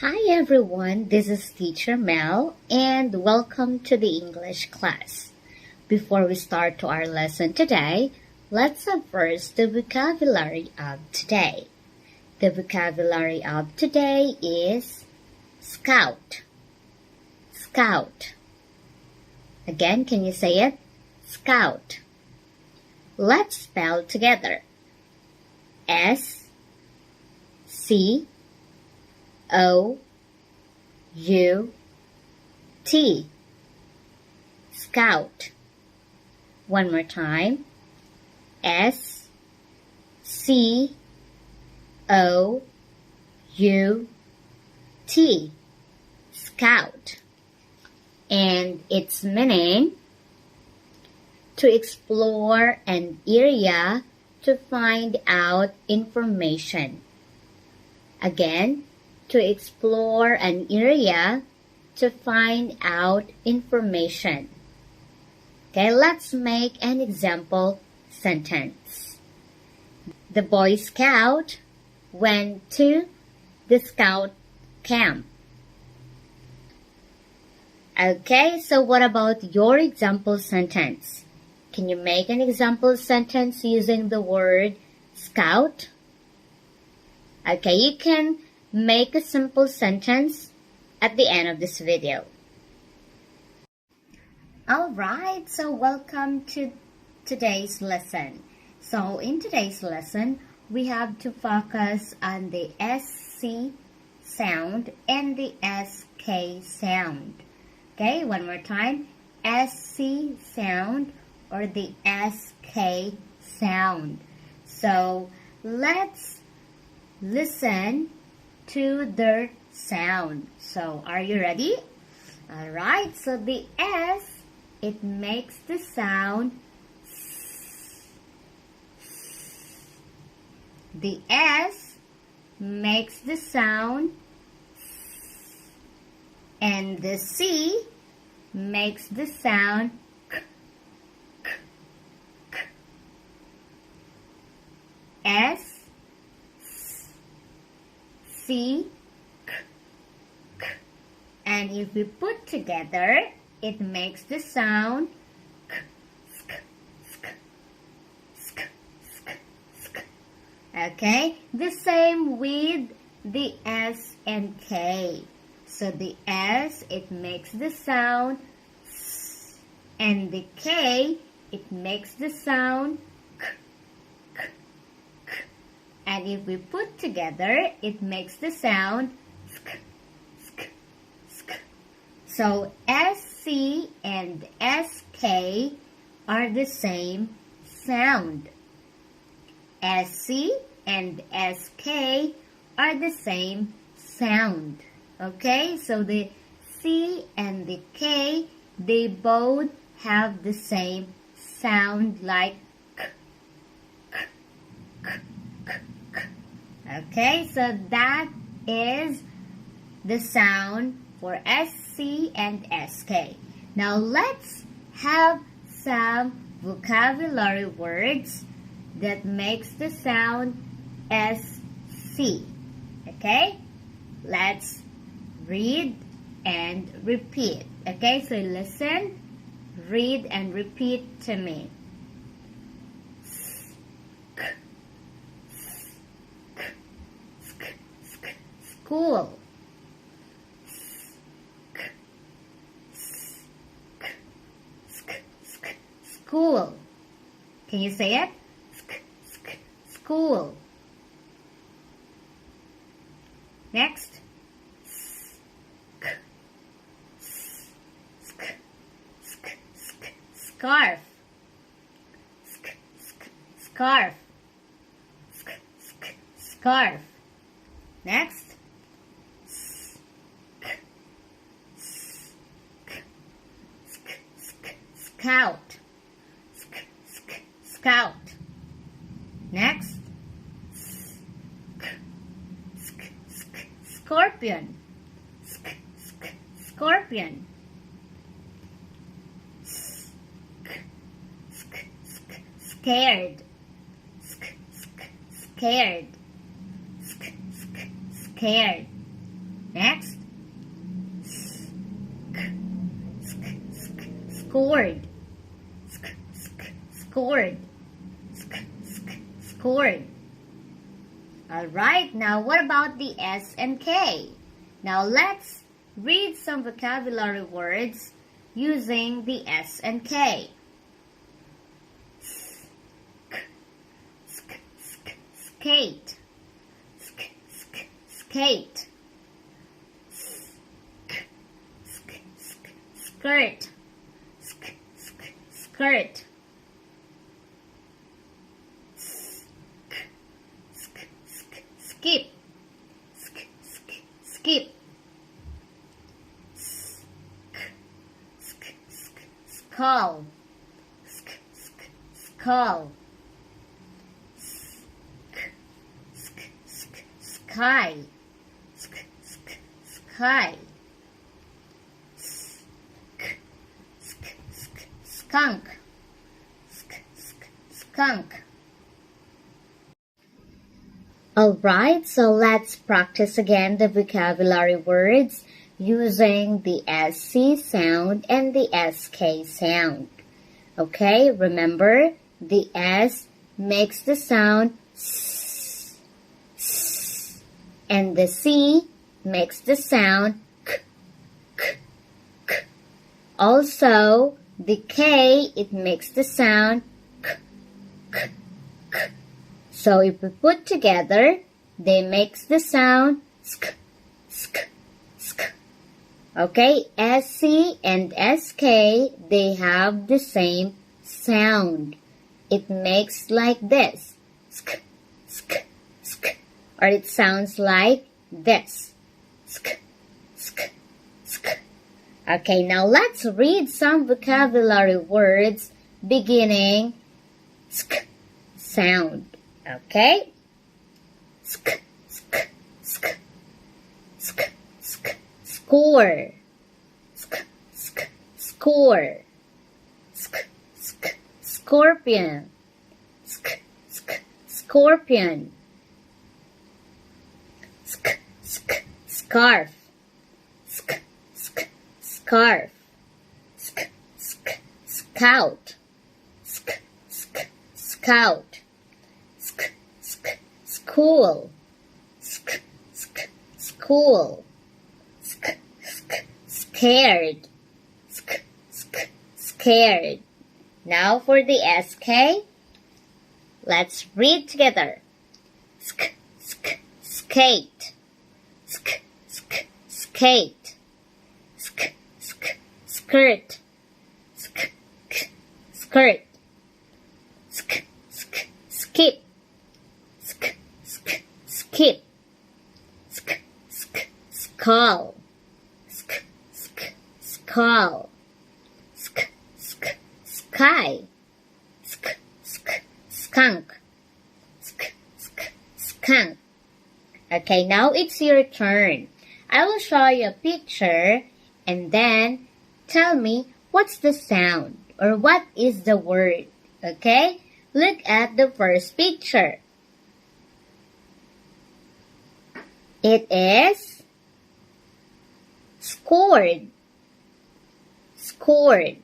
Hi everyone, this is Teacher Mel and welcome to the English class. Before we start to our lesson today, let's have first the vocabulary of today. The vocabulary of today is scout. Scout. Again, can you say it? Scout. Let's spell together. S-C-O-U-T. Scout. One more time. S-C-O-U-T. Scout. And its meaning, to explore an area to find out information. Again, to explore an area to find out information. Okay, let's make an example sentence. The Boy Scout went to the scout camp. Okay, so what about your example sentence? Can you make an example sentence using the word scout? Okay, you can make a simple sentence at the end of this video. Alright, so welcome to today's lesson. So in today's lesson, we have to focus on the SC sound and the SK sound. Okay, one more time. SC sound or the SK sound. So let's listen to their sound. So are you ready? Alright, so the S, it makes the sound S. The S makes the sound S. And the C makes the sound K. S, C, K, K. And if we put together, it makes the sound K, sk, sk, sk, sk, sk. Okay, the same with the S and K. So the S, it makes the sound S, and the K, it makes the sound K. And if we put together, it makes the sound sk, sk, sk. So SC and SK are the same sound. SC and SK are the same sound. Okay, so the C and the K, they both have the same sound like K, K, K. Okay, so that is the sound for SC and SK. Now let's have some vocabulary words that makes the sound SC. Okay, let's read and repeat. Okay, so listen, read and repeat to me. School. School. Can you say it? School. Next. Scarf. Scarf. Scarf. Next. Scout. Scout. Next. Scorpion. Scorpion. Scared. Scared. Scared. Next. Scored. Scored. Scored. Alright, now what about the S and K? Now let's read some vocabulary words using the S and K. Skate. Skate. Skirt. Skirt. Skip. Skip. Skull. Skull. Sky. Sky. Skunk. Skunk. Alright, so let's practice again the vocabulary words using the SC sound and the SK sound. Okay, remember the S makes the sound S, S, and the C makes the sound K, K, K. Also, the K, it makes the sound K, K, K. So if we put together, they makes the sound sk, sk, sk. Okay, SC and SK, they have the same sound. It makes like this, sk, sk, sk. Or it sounds like this, sk, sk, sk. Okay, now let's read some vocabulary words beginning sk sound. Okay? Sk, sk, sk, sk, sk, score. Sk, sk, score. Sk, sk, scorpion. Sk, sk, scorpion. Sk, sk, scarf. Sk, sk, scarf. Sk, sk, scout. Sk, sk, scout. Sk, sk, school. Sk, sk, school. Sk, sk, scared. Sk, sk, scared. Now for the SK, let's read together. Sk, sk, skate. Sk, sk, skate. Sk, sk, skirt. Sk, sk, skirt. Sk, sk, skip. Sk, sk, skip. Sk, sk, skull. Sk, sk, skull. Sk, sk, sky. Sk, sk, skunk. Sk, sk, skunk. Okay, now it's your turn. I will show you a picture and then tell me what's the sound or what is the word. Okay? Look at the first picture. It is scored. Scored.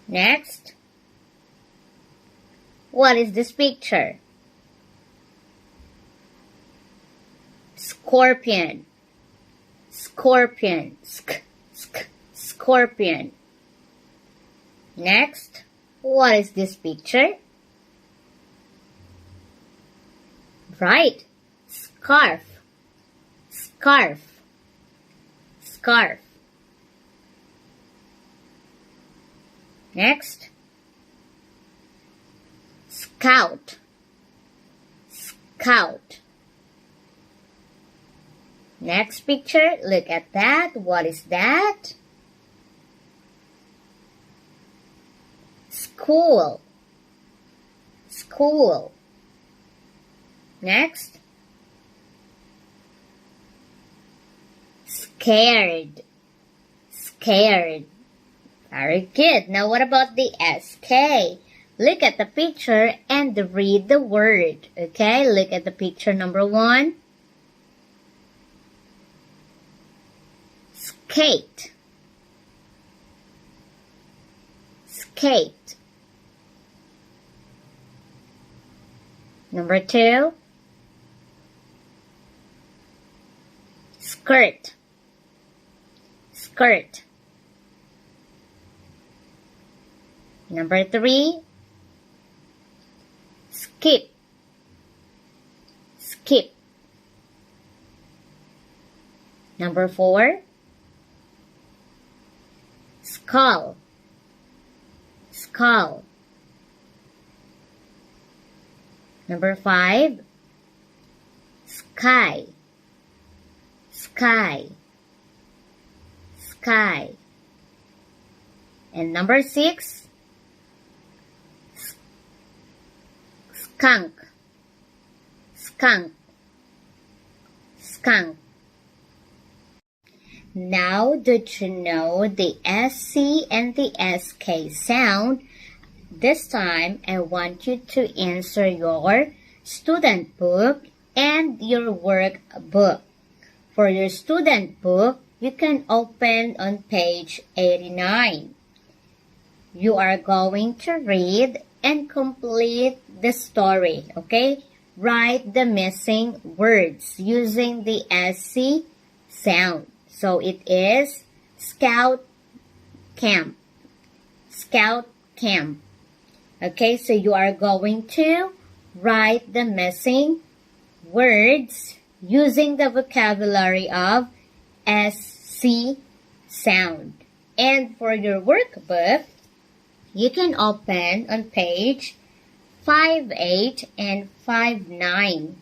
Next. What is this picture? Scorpion. Scorpion. Sk, sk, scorpion. Next. What is this picture? Right. Scarf. Scarf. Scarf. Next. Scout. Scout. Next picture, look at that. What is that? School. School. Next. Scared. Scared. Very good. Now what about the SK? Look at the picture and read the word. Okay, look at the picture number 1. Skate. Skate. Number 2. Skirt. Skirt. Number 3. Skip. Skip. Number 4. Skull. Skull. Number 5. Sky. Sky. Sky. And number 6. Skunk. Skunk. Skunk. Now, did you know the SC and the SK sound? This time, I want you to answer your student book and your workbook. For your student book, you can open on page 89. You are going to read and complete the story, okay? Write the missing words using the SC sound. So it is Scout Camp. Scout Camp. Okay, so you are going to write the missing words using the vocabulary of SC sound. And for your workbook, you can open on page 58 and 59.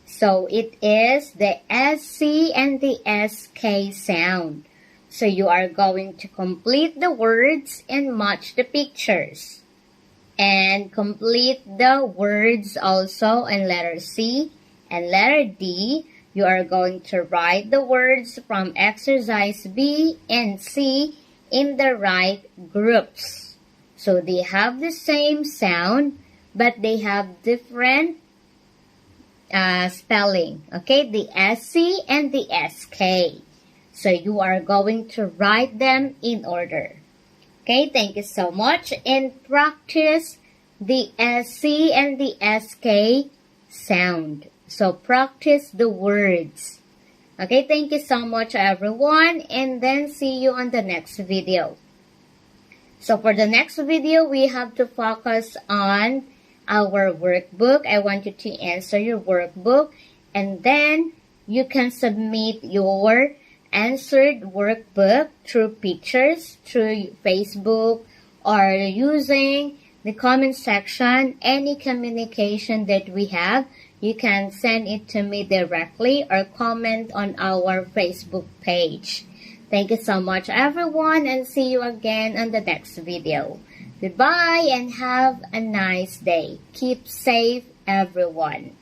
So it is the SC and the SK sound. So you are going to complete the words and match the pictures. And complete the words also in letter C and letter D. You are going to write the words from exercise B and C in the right groups. So they have the same sound, but they have different spelling. Okay, the SC and the SK. So you are going to write them in order. Okay, thank you so much. And practice the SC and the SK sound. So practice the words. Okay, thank you so much everyone. And then see you on the next video. So for the next video, we have to focus on our workbook. I want you to answer your workbook. And then you can submit your answered workbook through pictures, through Facebook, or using the comment section. Any communication that we have, you can send it to me directly or comment on our Facebook page. Thank you so much everyone, and see you again on the next video. Goodbye and have a nice day. Keep safe everyone.